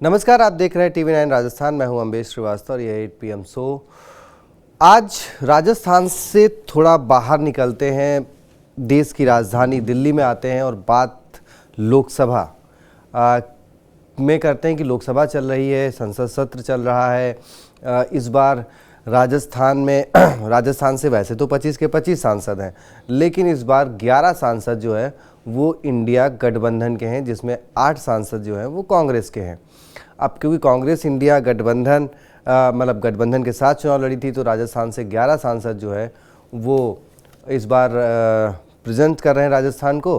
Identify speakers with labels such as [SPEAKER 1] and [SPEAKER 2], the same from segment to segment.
[SPEAKER 1] नमस्कार, आप देख रहे हैं TV9 राजस्थान। मैं हूं अम्बेश श्रीवास्तव और ये 8 PM शो। आज राजस्थान से थोड़ा बाहर निकलते हैं, देश की राजधानी दिल्ली में आते हैं और बात लोकसभा में करते हैं कि लोकसभा चल रही है, संसद सत्र चल रहा है। इस बार राजस्थान में राजस्थान से वैसे तो 25 के 25 सांसद हैं, लेकिन इस बार 11 सांसद जो है वो इंडिया गठबंधन के हैं, जिसमें 8 सांसद जो हैं वो कांग्रेस के हैं। अब क्योंकि कांग्रेस इंडिया गठबंधन मतलब गठबंधन के साथ चुनाव लड़ी थी, तो राजस्थान से 11 सांसद जो है वो इस बार प्रेजेंट कर रहे हैं राजस्थान को,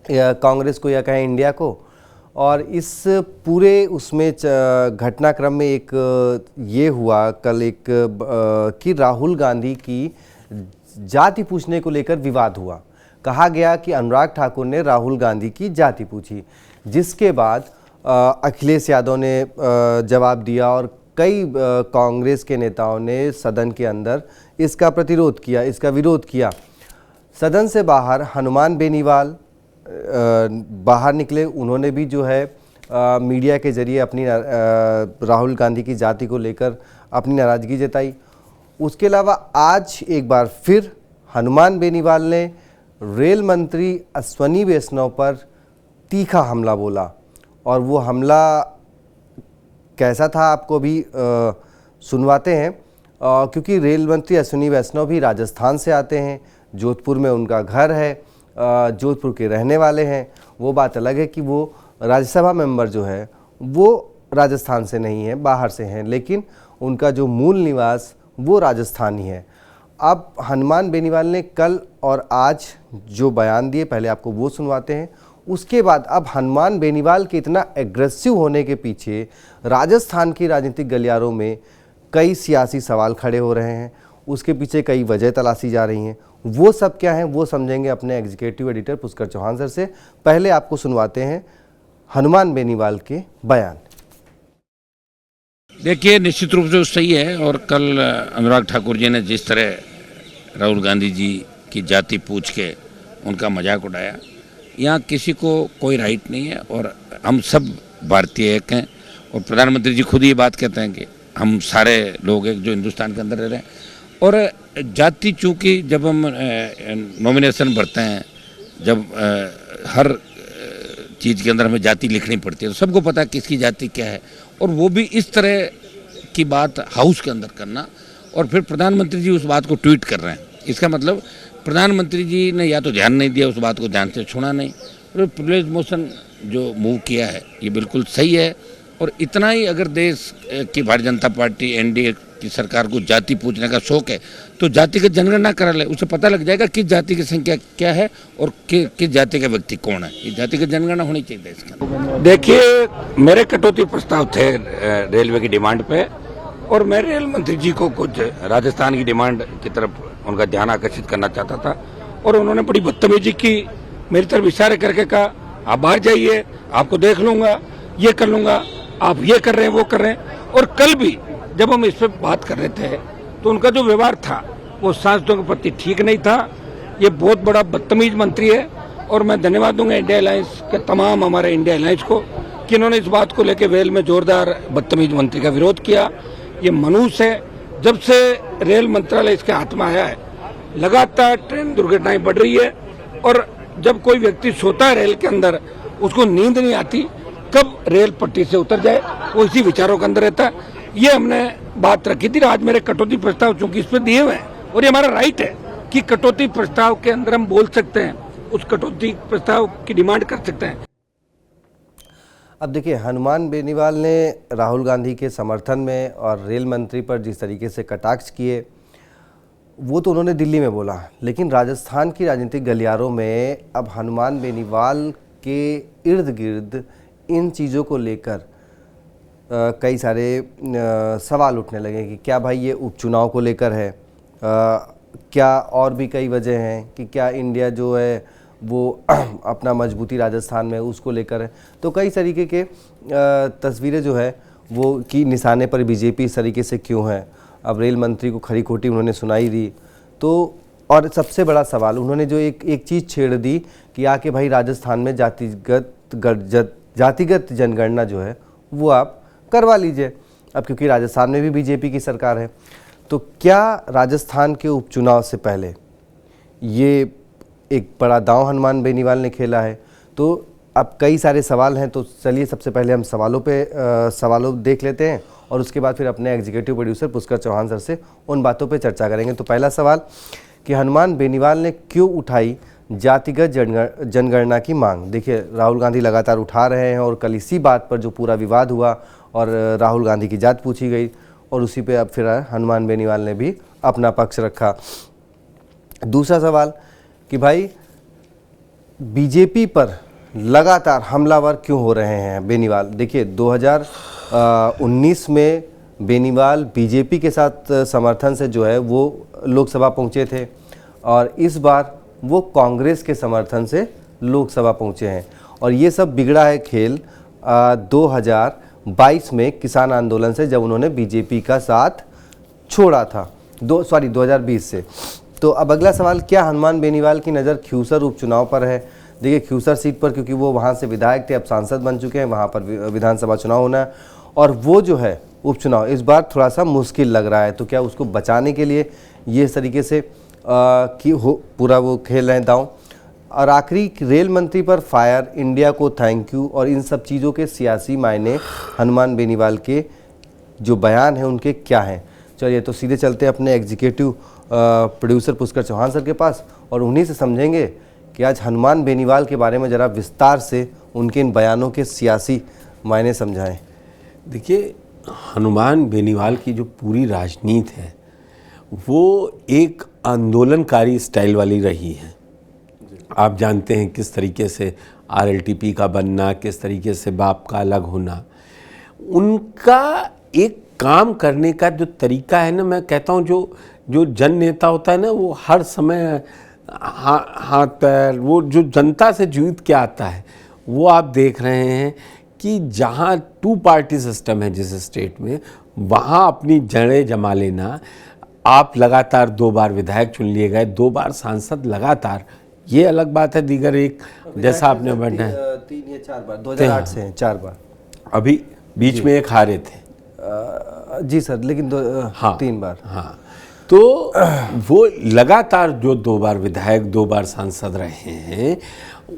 [SPEAKER 1] या कांग्रेस को या कहें इंडिया को। और इस पूरे उसमें घटनाक्रम में एक ये हुआ कल एक कि राहुल गांधी की जाति पूछने को लेकर विवाद हुआ। कहा गया कि अनुराग ठाकुर ने राहुल गांधी की जाति पूछी, जिसके बाद अखिलेश यादव ने जवाब दिया और कई कांग्रेस के नेताओं ने सदन के अंदर इसका प्रतिरोध किया, इसका विरोध किया। सदन से बाहर हनुमान बेनीवाल बाहर निकले, उन्होंने भी जो है मीडिया के जरिए अपनी राहुल गांधी की जाति को लेकर अपनी नाराज़गी जताई। उसके अलावा आज एक बार फिर हनुमान बेनीवाल ने रेल मंत्री अश्विनी वैष्णव पर तीखा हमला बोला, और वो हमला कैसा था आपको भी सुनवाते हैं, क्योंकि रेल मंत्री अश्विनी वैष्णव भी राजस्थान से आते हैं, जोधपुर में उनका घर है, जोधपुर के रहने वाले हैं। वो बात अलग है कि वो राज्यसभा मेंबर जो है वो राजस्थान से नहीं है, बाहर से हैं, लेकिन उनका जो मूल निवास वो राजस्थान ही है। अब हनुमान बेनीवाल ने कल और आज जो बयान दिए, पहले आपको वो सुनवाते हैं। उसके बाद अब हनुमान बेनीवाल के इतना एग्रेसिव होने के पीछे राजस्थान की राजनीतिक गलियारों में कई सियासी सवाल खड़े हो रहे हैं, उसके पीछे कई वजह तलाशी जा रही हैं। वो सब क्या हैं वो समझेंगे अपने executive editor Pushkar Chauhan sir से। पहले आपको सुनवाते हैं हनुमान बेनीवाल के बयान।
[SPEAKER 2] देखिए, निश्चित रूप से सही है। और कल अनुराग ठाकुर जी ने जिस तरह राहुल गांधी जी की जाति पूछ के उनका मजाक उड़ाया, यहाँ किसी को कोई राइट नहीं है और हम सब भारतीय एक हैं। और प्रधानमंत्री जी खुद ये बात कहते हैं कि हम सारे लोग एक जो हिंदुस्तान के अंदर रह रहे हैं। और जाति, चूँकि जब हम नॉमिनेशन भरते हैं, जब हर चीज़ के अंदर हमें जाति लिखनी पड़ती है, तो सबको पता है किसकी जाति क्या है। और वो भी इस तरह की बात हाउस के अंदर करना, और फिर प्रधानमंत्री जी उस बात को ट्वीट कर रहे हैं, इसका मतलब प्रधानमंत्री जी ने या तो ध्यान नहीं दिया, उस बात को ध्यान से सुना नहीं। और प्रिविलेज मोशन जो मूव किया है ये बिल्कुल सही है। और इतना ही अगर देश की भारतीय जनता पार्टी एनडीए की सरकार को जाति पूछने का शौक है, तो जाति की जनगणना करा ले, उसे पता लग जाएगा किस जाति की संख्या क्या है और किस जाति का व्यक्ति कौन है। ये जाति की जनगणना होनी चाहिए देश के।
[SPEAKER 3] देखिए, मेरे कटौती प्रस्ताव थे रेलवे की डिमांड पे, और मैं रेल मंत्री जी को कुछ राजस्थान की डिमांड की तरफ उनका ध्यान आकर्षित करना चाहता था, और उन्होंने बड़ी बदतमीजी की, मेरी तरफ इशारे करके कहा आप बाहर जाइए, आपको देख लूंगा, ये कर लूंगा, आप ये कर रहे हैं, वो कर रहे हैं। और कल भी जब हम इस पर बात कर रहे थे तो उनका जो व्यवहार था वो सांसदों के प्रति ठीक नहीं था। ये बहुत बड़ा बदतमीज मंत्री है, और मैं धन्यवाद दूंगा इंडिया अलायंस के तमाम हमारे इंडिया अलायंस को कि इन्होंने इस बात को लेकर वेल में जोरदार बदतमीज मंत्री का विरोध किया। ये मनुष्य है। जब से रेल मंत्रालय इसके हाथ में आया है, लगातार ट्रेन दुर्घटनाएं बढ़ रही है, और जब कोई व्यक्ति सोता है रेल के अंदर, उसको नींद नहीं आती कब रेल पट्टी से उतर जाए, वो इसी विचारों के अंदर रहता है। ये हमने बात रखी थी। आज मेरे कटौती प्रस्ताव चूंकि इस पर दिए हुए हैं, और ये हमारा राइट है कि कटौती प्रस्ताव के अंदर हम बोल सकते हैं, उस कटौती प्रस्ताव की डिमांड कर सकते हैं।
[SPEAKER 1] अब देखिए, हनुमान बेनीवाल ने राहुल गांधी के समर्थन में और रेल मंत्री पर जिस तरीके से कटाक्ष किए, वो तो उन्होंने दिल्ली में बोला, लेकिन राजस्थान की राजनीतिक गलियारों में अब हनुमान बेनीवाल के इर्द गिर्द इन चीज़ों को लेकर कई सारे सवाल उठने लगे कि क्या भाई ये उपचुनाव को लेकर है, क्या और भी कई वजह हैं कि क्या इंडिया जो है वो अपना मजबूती राजस्थान में उसको लेकर है। तो कई तरीके के तस्वीरें जो है वो कि निशाने पर बीजेपी इस तरीके से क्यों है। अब रेल मंत्री को खरी खोटी उन्होंने सुनाई दी। तो और सबसे बड़ा सवाल उन्होंने जो एक चीज़ छेड़ दी कि आके भाई राजस्थान में जातिगत जनगणना जो है वो आप करवा लीजिए। अब क्योंकि राजस्थान में भी बीजेपी की सरकार है, तो क्या राजस्थान के उपचुनाव से पहले ये एक बड़ा दांव हनुमान बेनीवाल ने खेला है? तो अब कई सारे सवाल हैं, तो चलिए सबसे पहले हम सवालों देख लेते हैं और उसके बाद फिर अपने executive producer Pushkar Chauhan sir से उन बातों पे चर्चा करेंगे। तो पहला सवाल कि हनुमान बेनीवाल ने क्यों उठाई जातिगत जनगणना की मांग? देखिए, राहुल गांधी लगातार उठा रहे हैं और कल इसी बात पर जो पूरा विवाद हुआ और राहुल गांधी की जात पूछी गई और उसी पे अब फिर हनुमान बेनीवाल ने भी अपना पक्ष रखा। दूसरा सवाल कि भाई बीजेपी पर लगातार हमलावर क्यों हो रहे हैं बेनीवाल? देखिए, 2019 में बेनीवाल बीजेपी के साथ समर्थन से जो है वो लोकसभा पहुंचे थे और इस बार वो कांग्रेस के समर्थन से लोकसभा पहुंचे हैं और ये सब बिगड़ा है खेल 2022 में किसान आंदोलन से, जब उन्होंने बीजेपी का साथ छोड़ा था 2020 से। तो अब अगला सवाल, क्या हनुमान बेनीवाल की नज़र ख्यूसर उपचुनाव पर है? देखिए, ख्यूसर सीट पर क्योंकि वो वहाँ से विधायक थे, अब सांसद बन चुके हैं, वहाँ पर विधानसभा चुनाव होना है और वो जो है उपचुनाव इस बार थोड़ा सा मुश्किल लग रहा है। तो क्या उसको बचाने के लिए ये इस तरीके से पूरा वो खेल रहे हैं दांव? और आखिरी, रेल मंत्री पर फायर, इंडिया को थैंक यू और इन सब चीज़ों के सियासी मायने हनुमान बेनीवाल के जो बयान हैं उनके क्या हैं? चलिए, तो सीधे चलते हैं अपने executive producer Pushkar Chauhan sir के पास और उन्हीं से समझेंगे कि आज हनुमान बेनीवाल के बारे में ज़रा विस्तार से उनके इन बयानों के सियासी मायने समझाएं।
[SPEAKER 4] देखिए, हनुमान बेनीवाल की जो पूरी राजनीति है वो एक आंदोलनकारी स्टाइल वाली रही है। आप जानते हैं किस तरीके से आरएलटीपी का बनना, किस तरीके से बाप का अलग होना, उनका एक काम करने का जो तरीका है ना, मैं कहता हूँ जो जन नेता होता है ना, वो हर समय हाथ पैर, वो जो जनता से जीत के आता है, वो आप देख रहे हैं कि जहाँ 2 पार्टी सिस्टम है जिस स्टेट में, वहाँ अपनी जड़ें जमा लेना। आप लगातार 2 बार विधायक चुन लिए गए, 2 बार सांसद लगातार, ये अलग बात है। दीगर एक जैसा आपने बढ़ना है
[SPEAKER 1] 3 या 4 बार, 2008 से हैं 4 बार,
[SPEAKER 4] अभी बीच में एक हारे थे
[SPEAKER 1] जी सर, लेकिन 3 बार।
[SPEAKER 4] हाँ, तो वो लगातार जो 2 बार विधायक 2 बार सांसद रहे हैं,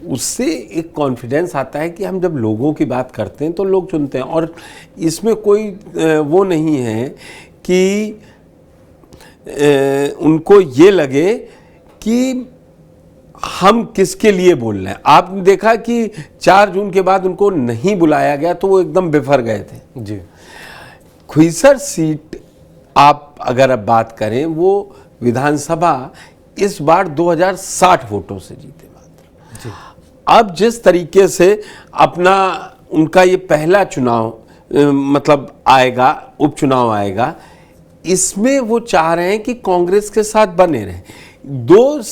[SPEAKER 4] उससे एक कॉन्फिडेंस आता है कि हम जब लोगों की बात करते हैं तो लोग चुनते हैं। और इसमें कोई वो नहीं है कि उनको ये लगे कि हम किसके लिए बोल रहे हैं। आपने देखा कि 4 जून के बाद उनको नहीं बुलाया गया तो वो एकदम बिफर गए थे
[SPEAKER 1] जी।
[SPEAKER 4] ख्यूसर सीट आप अगर अब बात करें, वो विधानसभा इस बार 2060 वोटों से जीते मात्र। अब जिस तरीके से अपना उनका ये पहला चुनाव मतलब आएगा, उपचुनाव आएगा, इसमें वो चाह रहे हैं कि कांग्रेस के साथ बने रहें। 2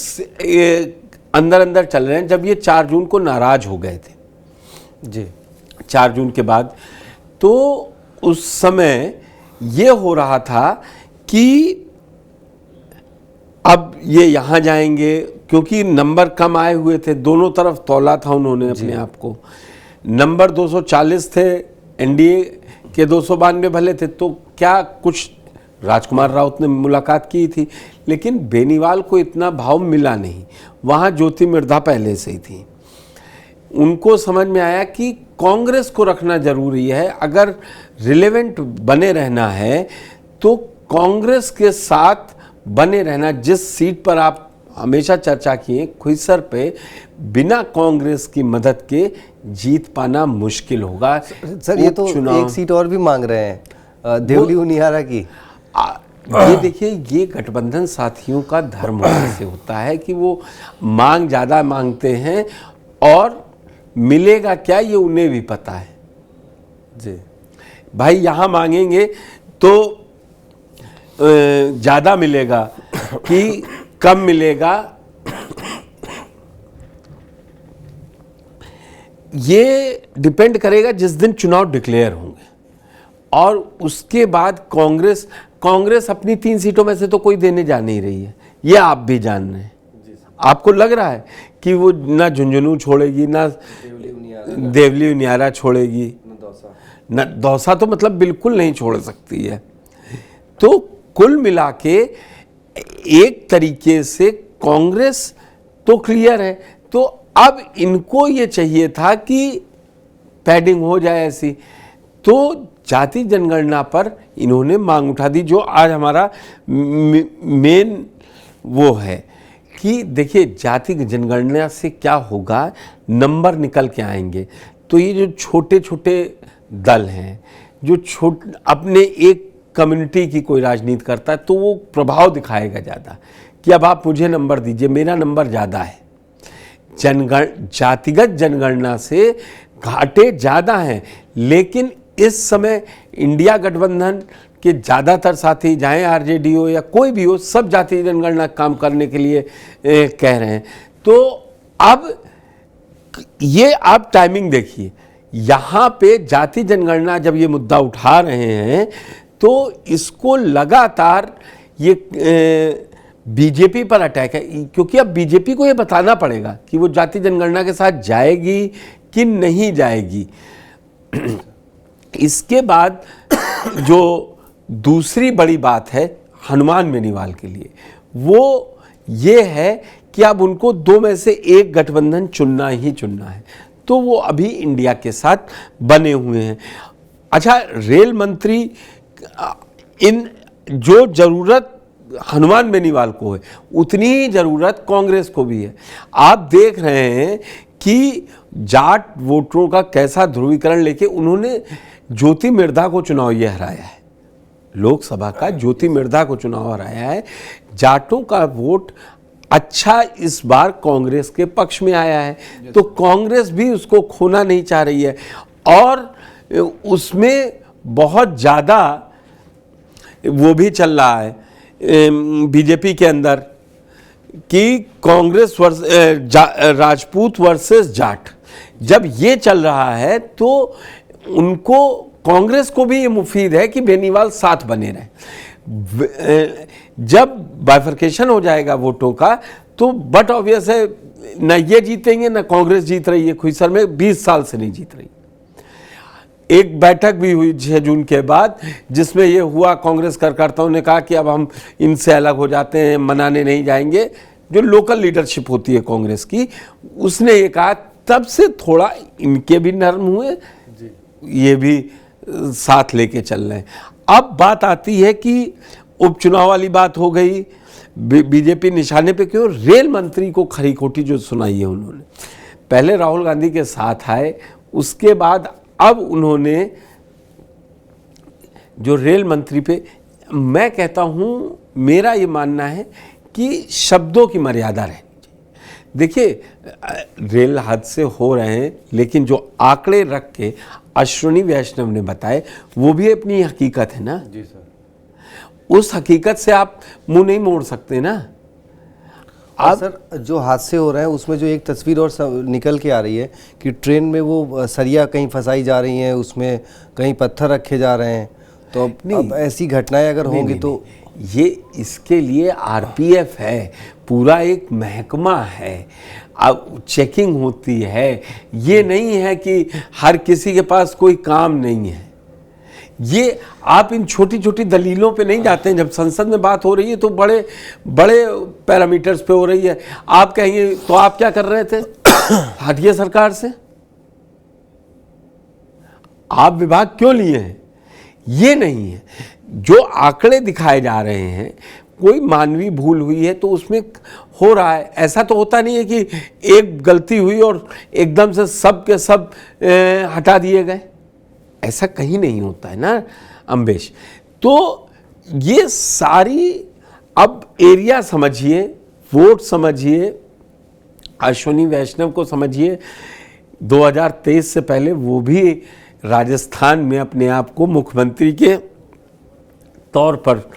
[SPEAKER 4] अंदर चल रहे हैं। जब ये 4 जून को नाराज हो गए थे
[SPEAKER 1] जी, 4
[SPEAKER 4] जून के बाद, तो उस समय ये हो रहा था कि अब ये यहाँ जाएंगे, क्योंकि नंबर कम आए हुए थे, दोनों तरफ तौला था उन्होंने अपने आप को। नंबर 240 थे, एनडीए के 292 भले थे, तो क्या कुछ राजकुमार राउत ने मुलाकात की थी, लेकिन बेनीवाल को इतना भाव मिला नहीं। वहाँ ज्योति मिर्धा पहले से ही थी। उनको समझ में आया कि कांग्रेस को रखना जरूरी है, अगर रिलेवेंट बने रहना है तो कांग्रेस के साथ बने रहना। जिस सीट पर आप हमेशा चर्चा किए, ख्यूसर पे, बिना कांग्रेस की मदद के जीत पाना मुश्किल होगा।
[SPEAKER 1] सर, ये तो एक सीट और भी मांग रहे हैं, देवली उनियारा की।
[SPEAKER 4] ये देखिए, ये गठबंधन साथियों का धर्म से होता है कि वो मांग ज़्यादा मांगते हैं और मिलेगा क्या ये उन्हें भी पता है
[SPEAKER 1] जी।
[SPEAKER 4] भाई, यहाँ मांगेंगे तो ज़्यादा मिलेगा कि कम मिलेगा, ये डिपेंड करेगा जिस दिन चुनाव डिक्लेयर होंगे। और उसके बाद कांग्रेस अपनी 3 सीटों में से तो कोई देने जा नहीं रही है, ये आप भी जान रहे हैं। आपको लग रहा है कि वो ना झुंझुनू छोड़ेगी, ना देवली उनियारा छोड़ेगी, न दौसा तो मतलब बिल्कुल नहीं छोड़ सकती है। तो कुल मिला के एक तरीके से कांग्रेस तो क्लियर है, तो अब इनको ये चाहिए था कि पैडिंग हो जाए ऐसी, तो जाति जनगणना पर इन्होंने मांग उठा दी, जो आज हमारा मेन वो है कि देखिए जाति जनगणना से क्या होगा, नंबर निकल के आएंगे। तो ये जो छोटे छोटे दल हैं, जो अपने एक कम्युनिटी की कोई राजनीति करता है, तो वो प्रभाव दिखाएगा ज़्यादा कि अब आप मुझे नंबर दीजिए, मेरा नंबर ज़्यादा है। जातिगत जनगणना से घाटे ज़्यादा हैं, लेकिन इस समय इंडिया गठबंधन के ज़्यादातर साथी, चाहे आरजेडी हो या कोई भी हो, सब जाति जनगणना काम करने के लिए कह रहे हैं। तो अब ये आप टाइमिंग देखिए, यहाँ पे जाति जनगणना जब ये मुद्दा उठा रहे हैं तो इसको लगातार ये बीजेपी पर अटैक है, क्योंकि अब बीजेपी को ये बताना पड़ेगा कि वो जाति जनगणना के साथ जाएगी कि नहीं जाएगी। इसके बाद जो दूसरी बड़ी बात है हनुमान बेनीवाल के लिए, वो ये है कि अब उनको दो में से एक गठबंधन चुनना ही चुनना है, तो वो अभी इंडिया के साथ बने हुए हैं। अच्छा, रेल मंत्री, इन जो ज़रूरत हनुमान बेनीवाल को है उतनी ही ज़रूरत कांग्रेस को भी है। आप देख रहे हैं कि जाट वोटरों का कैसा ध्रुवीकरण लेके उन्होंने ज्योति मिर्धा को चुनाव ये हराया है, लोकसभा का ज्योति मिर्धा को चुनाव हराया है। जाटों का वोट अच्छा इस बार कांग्रेस के पक्ष में आया है, तो कांग्रेस भी उसको खोना नहीं चाह रही है। और उसमें बहुत ज़्यादा वो भी चल रहा है बीजेपी के अंदर कि कांग्रेस राजपूत वर्सेस जाट, जब ये चल रहा है तो उनको, कांग्रेस को भी ये मुफीद है कि बेनीवाल साथ बने रहे। जब बाइफर्केशन हो जाएगा वोटों का तो बट ऑब्वियस है, ना ये जीतेंगे ना कांग्रेस जीत रही है खुईसर में, 20 साल से नहीं जीत रही। एक बैठक भी हुई 6 जून के बाद जिसमें ये हुआ, कांग्रेस कार्यकर्ताओं ने कहा कि अब हम इनसे अलग हो जाते हैं, मनाने नहीं जाएंगे। जो लोकल लीडरशिप होती है कांग्रेस की, उसने ये कहा, तब से थोड़ा इनके भी नरम हुए, ये भी साथ लेके चल रहे हैं। अब बात आती है कि उपचुनाव वाली बात हो गई, बीजेपी निशाने पे क्यों, रेल मंत्री को खरी खोटी जो सुनाई है उन्होंने, पहले राहुल गांधी के साथ आए, उसके बाद अब उन्होंने जो रेल मंत्री पे, मैं कहता हूँ, मेरा ये मानना है कि शब्दों की मर्यादा रहनी चाहिए। देखिए, रेल हादसे हो रहे हैं, लेकिन जो आंकड़े रख के अश्विनी वैष्णव ने बताए वो भी अपनी हकीकत है ना जी सर, उस हकीकत से आप मुंह नहीं मोड़ सकते ना।
[SPEAKER 1] आप सर, जो हादसे हो रहे हैं उसमें जो एक तस्वीर और निकल के आ रही है कि ट्रेन में वो सरिया कहीं फंसाई जा रही हैं, उसमें कहीं पत्थर रखे जा रहे हैं, तो अब ऐसी घटनाएं अगर होंगी तो
[SPEAKER 4] ये इसके लिए आरपीएफ है, पूरा एक महकमा है, अब चेकिंग होती है। ये नहीं है कि हर किसी के पास कोई काम नहीं है। ये आप इन छोटी छोटी दलीलों पे नहीं जाते हैं। जब संसद में बात हो रही है तो बड़े बड़े पैरामीटर्स पे हो रही है। आप कहेंगे तो आप क्या कर रहे थे, हटिए सरकार से, आप विभाग क्यों लिए हैं, ये नहीं है। जो आंकड़े दिखाए जा रहे हैं, कोई मानवीय भूल हुई है तो उसमें हो रहा है। ऐसा तो होता नहीं है कि एक गलती हुई और एकदम से सब के सब हटा दिए गए, ऐसा कहीं नहीं होता है ना अम्बेश। तो ये सारी, अब एरिया समझिए, वोट समझिए, अश्विनी वैष्णव को समझिए, 2023 से पहले वो भी राजस्थान में अपने आप को मुख्यमंत्री के तौर पर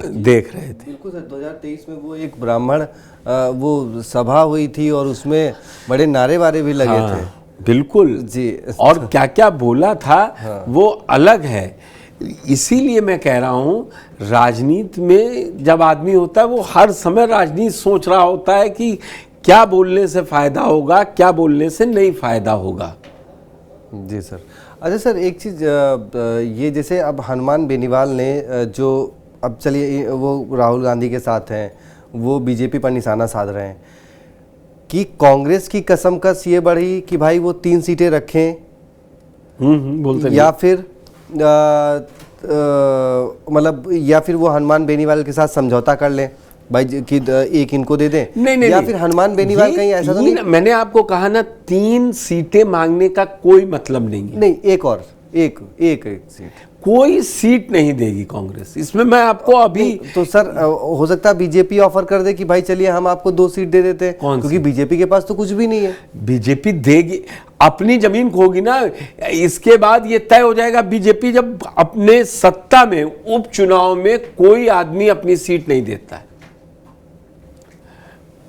[SPEAKER 4] देख रहे थे।
[SPEAKER 1] बिल्कुल सर, 2023 में वो एक ब्राह्मण वो सभा हुई थी और उसमें बड़े नारे वारे भी लगे थे।
[SPEAKER 4] बिल्कुल
[SPEAKER 1] जी,
[SPEAKER 4] और क्या क्या बोला था वो अलग है। इसीलिए मैं कह रहा हूँ, राजनीति में जब आदमी होता है वो हर समय राजनीति सोच रहा होता है कि क्या बोलने से फायदा होगा, क्या बोलने से नहीं फायदा होगा।
[SPEAKER 1] जी सर। अच्छा सर, एक चीज़ ये जैसे अब हनुमान बेनीवाल ने जो अब चलिए वो राहुल गांधी के साथ हैं, वो बीजेपी पर निशाना साध रहे हैं कि कांग्रेस की कसमकस ये बढ़ी कि भाई वो 3 सीटें रखें,
[SPEAKER 4] बोलते
[SPEAKER 1] या फिर मतलब या फिर वो हनुमान बेनीवाल के साथ समझौता कर लें भाई कि एक इनको दे दें,
[SPEAKER 4] नहीं,
[SPEAKER 1] या फिर हनुमान बेनीवाल कहीं ऐसा तो नहीं।
[SPEAKER 4] मैंने आपको कहा ना 3 सीटें मांगने का कोई मतलब नहीं है।
[SPEAKER 1] नहीं, एक और एक सीट,
[SPEAKER 4] कोई सीट नहीं देगी कांग्रेस इसमें, मैं आपको अभी।
[SPEAKER 1] तो सर हो सकता है बीजेपी ऑफर कर दे कि भाई चलिए हम आपको 2 सीट दे देते हैं, क्योंकि बीजेपी के पास तो कुछ भी नहीं है।
[SPEAKER 4] बीजेपी देगी, अपनी जमीन खोगी ना, इसके बाद ये तय हो जाएगा। बीजेपी जब अपने सत्ता में उपचुनाव में कोई आदमी अपनी सीट नहीं देता है,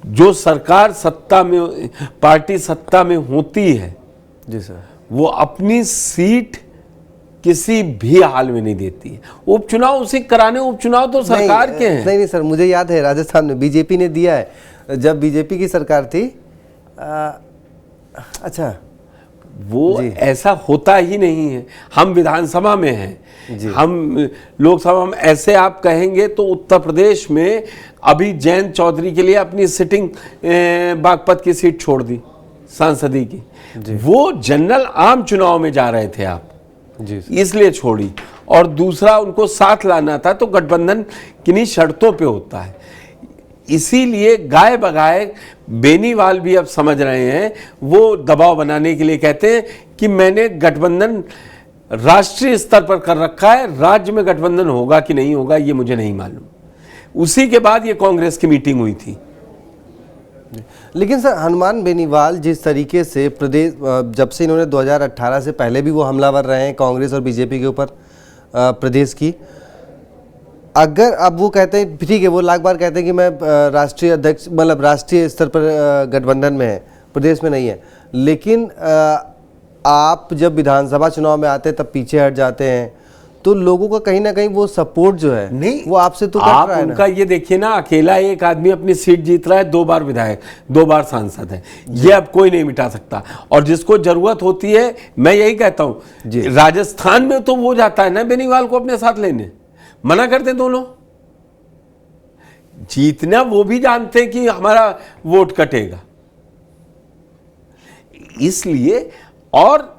[SPEAKER 4] जो सरकार सत्ता में, पार्टी सत्ता में होती है
[SPEAKER 1] जी सर,
[SPEAKER 4] वो अपनी सीट किसी भी हाल में नहीं देती है। उपचुनाव उसे कराने, उपचुनाव तो सरकार के हैं।
[SPEAKER 1] नहीं सर, मुझे याद है राजस्थान में बीजेपी ने दिया है जब बीजेपी की सरकार थी। अच्छा,
[SPEAKER 4] वो ऐसा होता ही नहीं है। हम विधानसभा में हैं, हम लोकसभा में, ऐसे आप कहेंगे तो उत्तर प्रदेश में अभी जयंत चौधरी के लिए अपनी सिटिंग बागपत की सीट छोड़ दी, सांसदी की। वो जनरल आम चुनाव में जा रहे थे आप
[SPEAKER 1] जी,
[SPEAKER 4] इसलिए छोड़ी। और दूसरा, उनको साथ लाना था तो गठबंधन किन्हीं शर्तों पे होता है। इसीलिए गाय बगाए बेनीवाल भी अब समझ रहे हैं, वो दबाव बनाने के लिए कहते हैं कि मैंने गठबंधन राष्ट्रीय स्तर पर कर रखा है, राज्य में गठबंधन होगा कि नहीं होगा ये मुझे नहीं मालूम। उसी के बाद ये कांग्रेस की मीटिंग हुई थी।
[SPEAKER 1] लेकिन सर हनुमान बेनीवाल जिस तरीके से प्रदेश, जब से इन्होंने 2018 से पहले भी वो हमलावर रहे हैं कांग्रेस और बीजेपी के ऊपर प्रदेश की, अगर अब वो कहते हैं, ठीक है वो लाख बार कहते हैं कि मैं राष्ट्रीय अध्यक्ष, मतलब राष्ट्रीय स्तर पर गठबंधन में है, प्रदेश में नहीं है, लेकिन आप जब विधानसभा चुनाव में आते हैं तब पीछे हट जाते हैं, तो लोगों का कहीं ना कहीं वो सपोर्ट जो है
[SPEAKER 4] नहीं,
[SPEAKER 1] वो आपसे तो कट
[SPEAKER 4] आप
[SPEAKER 1] रहा है
[SPEAKER 4] उनका
[SPEAKER 1] ना।
[SPEAKER 4] ये देखिए ना, अकेला एक आदमी अपनी सीट जीत रहा है, 2 बार विधायक, 2 बार सांसद है, ये अब कोई नहीं मिटा सकता। और जिसको जरूरत होती है, मैं यही कहता हूं, राजस्थान में तो वो जाता है ना बेनीवाल को अपने साथ लेने, मना करते दोनों। जीतना वो भी जानते हैं कि हमारा वोट कटेगा, इसलिए। और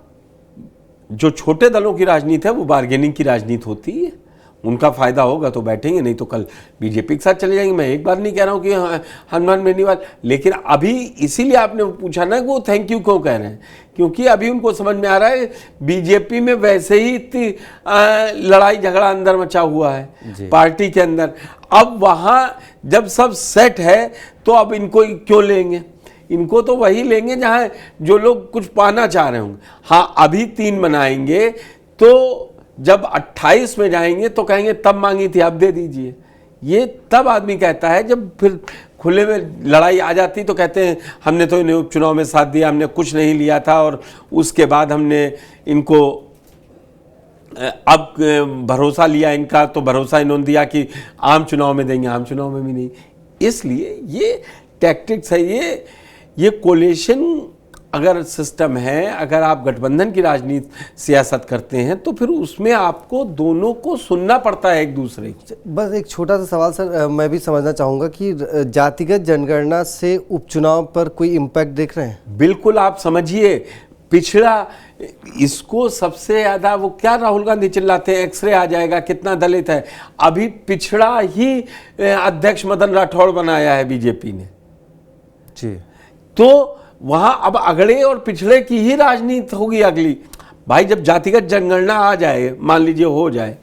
[SPEAKER 4] जो छोटे दलों की राजनीति है वो बार्गेनिंग की राजनीति होती है, उनका फायदा होगा तो बैठेंगे, नहीं तो कल बीजेपी के साथ चले जाएंगे। मैं एक बार नहीं कह रहा हूं कि हनुमान बेनीवाल, लेकिन अभी इसीलिए आपने पूछा ना कि वो थैंक यू क्यों कह रहे हैं, क्योंकि अभी उनको समझ में आ रहा है बीजेपी में वैसे ही इतनी लड़ाई झगड़ा अंदर मचा हुआ है पार्टी के अंदर। अब वहां जब सब सेट है तो अब इनको क्यों लेंगे, इनको तो वही लेंगे जहां जो लोग कुछ पाना चाह रहे होंगे। हाँ, अभी 3 बनाएंगे तो जब 28 में जाएंगे तो कहेंगे तब मांगी थी अब दे दीजिए। ये तब आदमी कहता है, जब फिर खुले में लड़ाई आ जाती तो कहते हैं हमने तो इन्हें उपचुनाव में साथ दिया, हमने कुछ नहीं लिया था और उसके बाद हमने इनको अब भरोसा लिया, इनका तो भरोसा इन्होंने दिया कि आम चुनाव में देंगे, आम चुनाव में भी नहीं। इसलिए ये टैक्टिक्स है, ये कोलिशन अगर सिस्टम है, अगर आप गठबंधन की राजनीति सियासत करते हैं तो फिर उसमें आपको दोनों को सुनना पड़ता है एक दूसरे की।
[SPEAKER 1] बस एक छोटा सा सवाल सर, मैं भी समझना चाहूँगा कि जातिगत जनगणना से उपचुनाव पर कोई इम्पैक्ट देख रहे हैं?
[SPEAKER 4] बिल्कुल, आप समझिए पिछड़ा, इसको सबसे ज़्यादा वो क्या राहुल गांधी चिल्लाते हैं एक्सरे आ जाएगा, कितना दलित है। अभी पिछड़ा ही अध्यक्ष मदन राठौड़ बनाया है बीजेपी ने
[SPEAKER 1] जी,
[SPEAKER 4] तो वहां अब अगड़े और पिछड़े की ही राजनीति होगी अगली। भाई जब जातिगत जनगणना आ जाए, मान लीजिए हो जाए,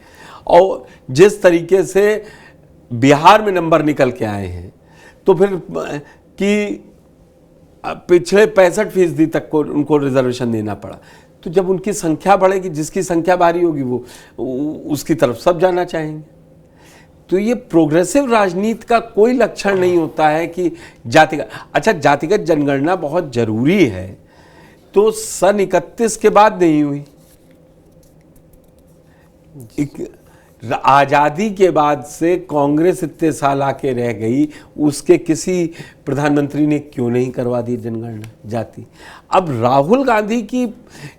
[SPEAKER 4] और जिस तरीके से बिहार में नंबर निकल के आए हैं, तो फिर कि पिछले 65% तक को उनको रिजर्वेशन देना पड़ा, तो जब उनकी संख्या बढ़ेगी, जिसकी संख्या भारी होगी वो उसकी तरफ सब जाना चाहेंगे। तो ये प्रोग्रेसिव राजनीति का कोई लक्षण नहीं होता है कि जातिगत। अच्छा, जातिगत जनगणना बहुत जरूरी है, तो सन 31 के बाद नहीं हुई। आज़ादी के बाद से कांग्रेस इतने साल आके रह गई, उसके किसी प्रधानमंत्री ने क्यों नहीं करवा दी जनगणना जाति। अब राहुल गांधी की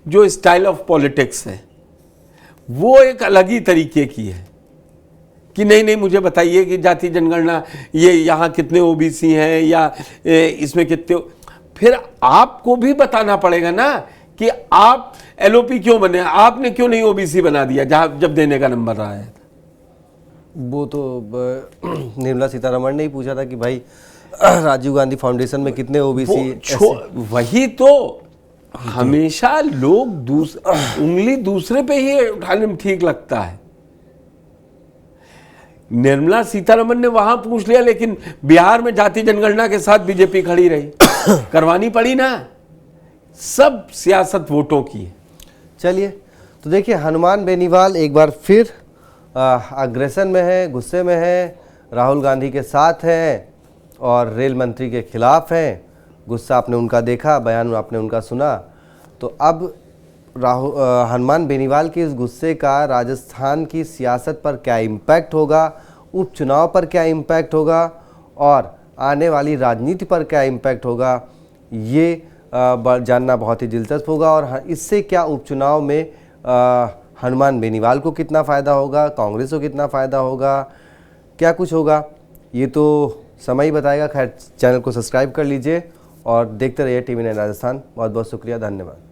[SPEAKER 4] जो स्टाइल ऑफ पॉलिटिक्स है वो एक अलग ही तरीके की है कि नहीं नहीं मुझे बताइए कि जाति जनगणना ये यहाँ कितने ओबीसी हैं या इसमें कितने, फिर आपको भी बताना पड़ेगा ना कि आप एलओपी क्यों बने, आपने क्यों नहीं ओबीसी बना दिया जब देने का नंबर आया था।
[SPEAKER 1] वो तो निर्मला सीतारमण ने ही पूछा था कि भाई राजीव गांधी फाउंडेशन में कितने ओबीसी।
[SPEAKER 4] वही तो हमेशा लोग उंगली दूसरे पे ही उठाने में ठीक लगता है। निर्मला सीतारमण ने वहां पूछ लिया, लेकिन बिहार में जाति जनगणना के साथ बीजेपी खड़ी रही। करवानी पड़ी ना, सब सियासत वोटों की है।
[SPEAKER 1] चलिए तो देखिए, हनुमान बेनीवाल एक बार फिर अग्रेशन में है, गुस्से में है, राहुल गांधी के साथ है और रेल मंत्री के खिलाफ हैं। गुस्सा आपने उनका देखा, बयान आपने उनका सुना। तो अब हनुमान बेनीवाल के इस गुस्से का राजस्थान की सियासत पर क्या इम्पैक्ट होगा, उपचुनाव पर क्या इम्पैक्ट होगा और आने वाली राजनीति पर क्या इम्पैक्ट होगा, ये जानना बहुत ही दिलचस्प होगा। और इससे क्या उपचुनाव में हनुमान बेनीवाल को कितना फ़ायदा होगा, कांग्रेस को कितना फ़ायदा होगा, क्या कुछ होगा, ये तो समय ही बताएगा। खैर, चैनल को सब्सक्राइब कर लीजिए और देखते रहिए टीवी 9 राजस्थान। बहुत बहुत शुक्रिया, धन्यवाद।